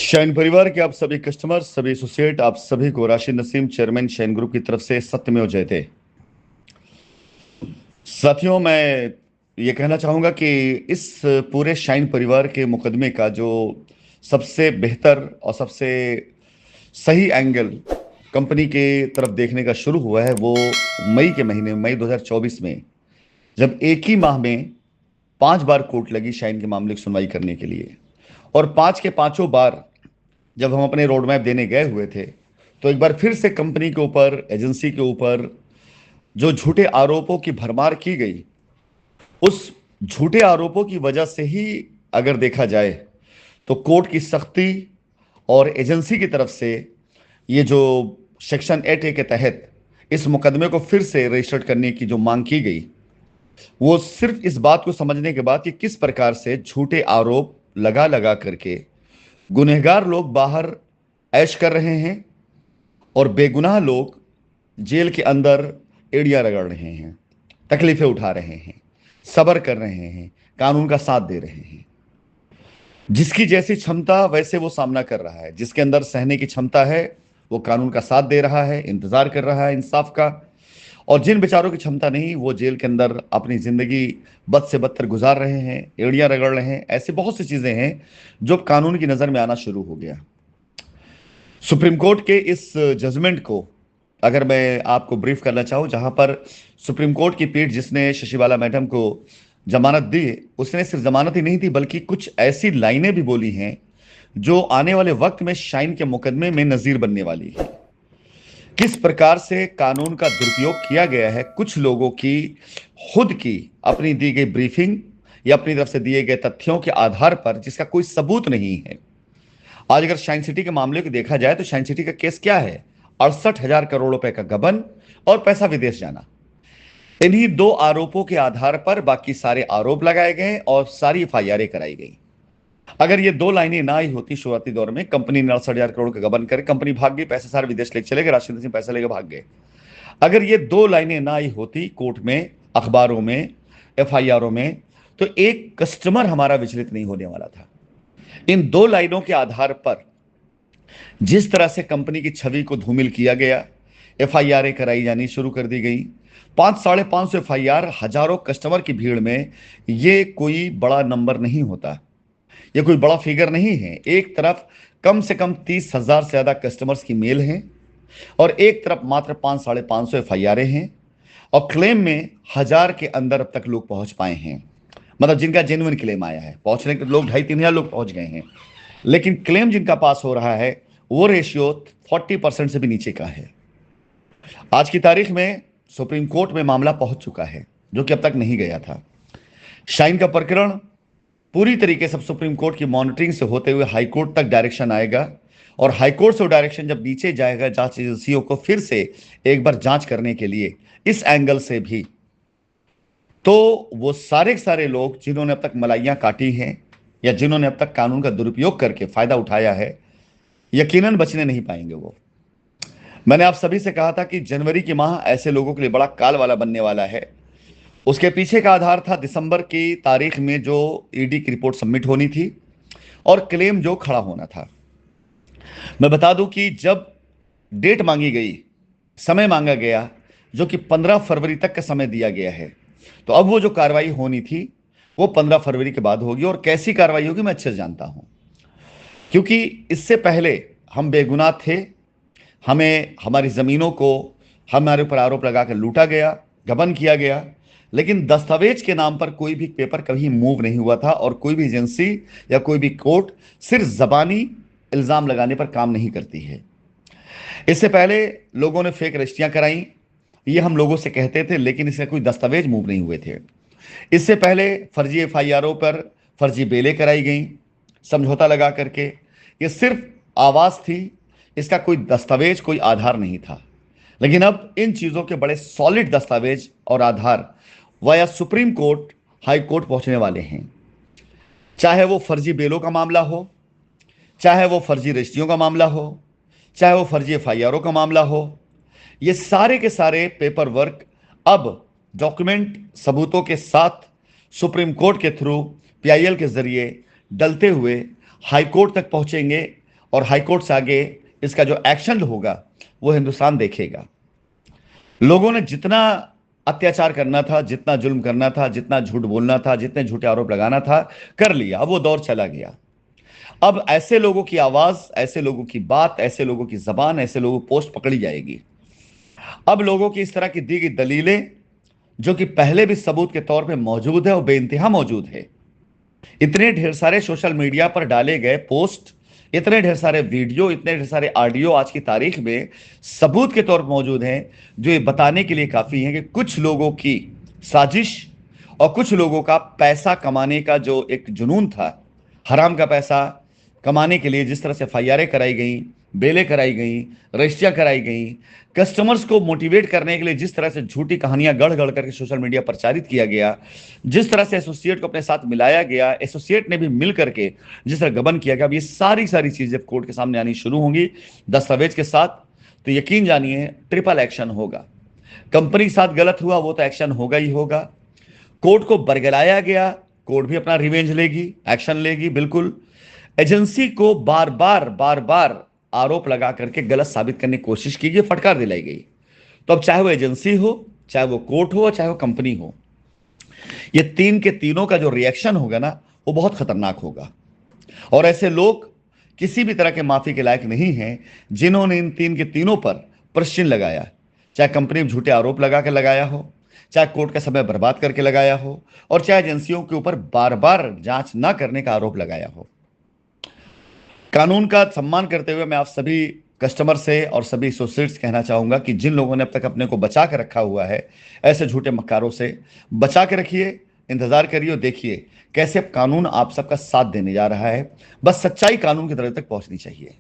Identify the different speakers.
Speaker 1: Shine परिवार के आप सभी कस्टमर, सभी एसोसिएट, आप सभी को Rashid Naseem, chairman shine group की तरफ से सत्यमेव जयते। साथियों, मैं ये कहना चाहूंगा कि इस पूरे शाइन परिवार के मुकदमे का जो सबसे बेहतर और सबसे सही एंगल कंपनी के तरफ देखने का शुरू हुआ है वो मई के महीने, मई 2024 में, जब एक ही माह में 5 बार कोर्ट लगी शाइन के मामले की सुनवाई करने के लिए। और पांच के पांचों बार जब हम अपने रोड मैप देने गए हुए थे, तो एक बार फिर से कंपनी के ऊपर, एजेंसी के ऊपर जो झूठे आरोपों की भरमार की गई, उस झूठे आरोपों की वजह से ही अगर देखा जाए तो कोर्ट की सख्ती और एजेंसी की तरफ से ये जो सेक्शन 8A के तहत इस मुकदमे को फिर से रजिस्टर्ड करने की जो मांग की गई, वो सिर्फ इस बात को समझने के बाद कि किस प्रकार से झूठे आरोप लगा लगा करके गुनहगार लोग बाहर ऐश कर रहे हैं और बेगुनाह लोग जेल के अंदर एड़ियां रगड़ रहे हैं, तकलीफें उठा रहे हैं, सब्र कर रहे हैं, कानून का साथ दे रहे हैं। जिसकी जैसी क्षमता वैसे वो सामना कर रहा है, जिसके अंदर सहने की क्षमता है वो कानून का साथ दे रहा है, इंतजार कर रहा है इंसाफ का। और जिन बेचारों की क्षमता नहीं, वो जेल के अंदर अपनी जिंदगी बद से बदतर गुजार रहे हैं, एड़ियां रगड़ रहे हैं। ऐसी बहुत सी चीजें हैं जो कानून की नजर में आना शुरू हो गया। सुप्रीम कोर्ट के इस जजमेंट को अगर मैं आपको ब्रीफ करना चाहूं, जहां पर सुप्रीम कोर्ट की पीठ जिसने शशि बाला मैडम को जमानत दी, उसने सिर्फ जमानत ही नहीं दी बल्कि कुछ ऐसी लाइनें भी बोली हैं जो आने वाले वक्त में शाइन के मुकदमे में नजीर बनने वाली है। किस प्रकार से कानून का दुरुपयोग किया गया है कुछ लोगों की खुद की अपनी दी गई ब्रीफिंग या अपनी तरफ से दिए गए तथ्यों के आधार पर, जिसका कोई सबूत नहीं है। आज अगर शाइन सिटी के मामले को देखा जाए तो शाइन सिटी का केस क्या है? 68,000 करोड़ रुपए का गबन और पैसा विदेश जाना। इन्हीं दो आरोपों के आधार पर बाकी सारे आरोप लगाए गए और सारी एफआईआर कराई गई। अगर ये दो लाइनें ना ही होती शुरुआती दौर में, कंपनी ने 68,000 करोड़ का गबन करे, कंपनी भाग गई, पैसे सारे विदेश लेके चले गए, राशिद सिंह पैसे लेके भाग गए। अगर ये दो लाइनें ना ही होती कोर्ट में, अखबारों में, एफआईआरों में, तो एक कस्टमर हमारा विचलित नहीं होने वाला था। इन दो लाइनों के आधार पर जिस तरह से कंपनी की छवि को धूमिल किया गया, एफआईआर कराई जानी शुरू कर दी गई। 500-550 एफआईआर हजारों कस्टमर की भीड़ में, ये कोई बड़ा नंबर नहीं होता, ये कोई बड़ा फिगर नहीं है। एक तरफ कम से कम 30,000 से ज्यादा कस्टमर्स की मेल हैं और एक तरफ मात्र 500-550 एफआईआर हैं और क्लेम में 1000 के अंदर अब तक लोग पहुंच पाए हैं। मतलब जिनका जेन्युइन क्लेम आया है, पहुंचने के लोग 2,500-3,000 लोग पहुंच गए हैं, लेकिन क्लेम जिनका पास हो रहा है वो रेशियो 40% से भी नीचे का है। आज की तारीख में सुप्रीम कोर्ट में मामला पहुंच चुका है जो कि अब तक नहीं गया था। शाइन का प्रकरण पूरी तरीके से सुप्रीम कोर्ट की मॉनिटरिंग से होते हुए हाई कोर्ट तक डायरेक्शन आएगा और हाई कोर्ट से डायरेक्शन जब नीचे जाएगा जांच एजेंसियों को फिर से एक बार जांच करने के लिए इस एंगल से भी, तो वो सारे के सारे लोग जिन्होंने अब तक मलाइयां काटी हैं या जिन्होंने अब तक कानून का दुरुपयोग करके फायदा उठाया है, यकीनन बचने नहीं पाएंगे। वो मैंने आप सभी से कहा था कि जनवरी की माह ऐसे लोगों के लिए बड़ा काल वाला बनने वाला है। उसके पीछे का आधार था दिसंबर की तारीख में जो ईडी की रिपोर्ट सबमिट होनी थी और क्लेम जो खड़ा होना था। मैं बता दूं कि जब डेट मांगी गई, समय मांगा गया जो कि 15 फरवरी तक का समय दिया गया है, तो अब वो जो कार्रवाई होनी थी वो 15 फरवरी के बाद होगी। और कैसी कार्रवाई होगी मैं अच्छे से जानता हूं, क्योंकि इससे पहले हम बेगुनाह थे, हमें हमारी जमीनों को हमारे ऊपर आरोप लगाकर लूटा गया, गबन किया गया, लेकिन दस्तावेज के नाम पर कोई भी पेपर कभी मूव नहीं हुआ था और कोई भी एजेंसी या कोई भी कोर्ट सिर्फ जबानी इल्जाम लगाने पर काम नहीं करती है। इससे पहले लोगों ने फेक रजिस्ट्रियां कराई, ये हम लोगों से कहते थे, लेकिन इसके कोई दस्तावेज मूव नहीं हुए थे। इससे पहले फर्जी एफआईआरों पर फर्जी बेलें कराई गई समझौता लगा करके, ये सिर्फ आवाज थी, इसका कोई दस्तावेज, कोई आधार नहीं था। लेकिन अब इन चीजों के बड़े सॉलिड दस्तावेज और आधार via supreme court, high court पहुंचने वाले हैं। चाहे वो फर्जी बेलों का मामला हो, चाहे वो फर्जी रजिस्ट्रियों का मामला हो, चाहे वो फर्जी एफआईआरों का मामला हो, ये सारे के सारे पेपर वर्क अब डॉक्यूमेंट सबूतों के साथ सुप्रीम कोर्ट के थ्रू पीआईएल के जरिए डलते हुए हाई कोर्ट तक पहुंचेंगे और हाईकोर्ट से आगे इसका जो एक्शन होगा वो हिंदुस्तान देखेगा। लोगों ने जितना अत्याचार करना था, जितना जुल्म करना था, जितना झूठ बोलना था, जितने झूठे आरोप लगाना था, कर लिया। अब वो दौर चला गया। अब ऐसे लोगों की आवाज, ऐसे लोगों की बात, ऐसे लोगों की जबान, ऐसे लोगों की पोस्ट पकड़ी जाएगी। अब लोगों की इस तरह की दी गई दलीलें, जो कि पहले भी सबूत के तौर पे मौजूद है और बेइंतहा मौजूद है, इतने ढेर सारे सोशल मीडिया पर डाले गए पोस्ट, इतने ढेर सारे वीडियो, इतने ढेर सारे ऑडियो आज की तारीख में सबूत के तौर पर मौजूद हैं, जो ये बताने के लिए काफी है कि कुछ लोगों की साजिश और कुछ लोगों का पैसा कमाने का जो एक जुनून था, हराम का पैसा कमाने के लिए जिस तरह से एफआईआरें कराई गई, बेलें कराई गई, रजिस्ट्रियां कराई गई, कस्टमर्स को मोटिवेट करने के लिए जिस तरह से झूठी कहानियां गढ़ गढ़ करके सोशल मीडिया प्रचारित किया गया, जिस तरह से एसोसिएट को अपने साथ मिलाया गया, एसोसिएट ने भी मिल करके जिस तरह गबन किया गया, अब ये सारी सारी चीजें कोर्ट के सामने आनी शुरू होंगी दस्तावेज के साथ। तो यकीन जानिए ट्रिपल एक्शन होगा। कंपनी के साथ गलत हुआ वो तो एक्शन होगा ही होगा। कोर्ट को बरगलाया गया, कोर्ट भी अपना रिवेंज लेगी, एक्शन लेगी। बिल्कुल एजेंसी को बार बार आरोप लगा करके गलत साबित करने की कोशिश की गई, फटकार दिलाई गई। तो अब चाहे वो एजेंसी हो, चाहे वो कोर्ट हो, चाहे वो कंपनी हो, ये तीन के तीनों का जो रिएक्शन होगा ना, वो बहुत खतरनाक होगा। और ऐसे लोग किसी भी तरह के माफी के लायक नहीं हैं जिन्होंने इन तीन के तीनों पर प्रश्न लगाया, चाहे कंपनी में झूठे आरोप लगा के लगाया हो, चाहे कोर्ट का समय बर्बाद करके लगाया हो, और चाहे एजेंसियों के ऊपर बार बार जांच ना करने का आरोप लगाया हो। कानून का सम्मान करते हुए मैं आप सभी कस्टमर से और सभी एसोसिएट्स कहना चाहूंगा कि जिन लोगों ने अब तक अपने को बचा के रखा हुआ है ऐसे झूठे मक्कारों से, बचा के रखिए, इंतजार करिए और देखिए कैसे अब कानून आप सबका साथ देने जा रहा है। बस सच्चाई कानून की तरफ तक पहुंचनी चाहिए।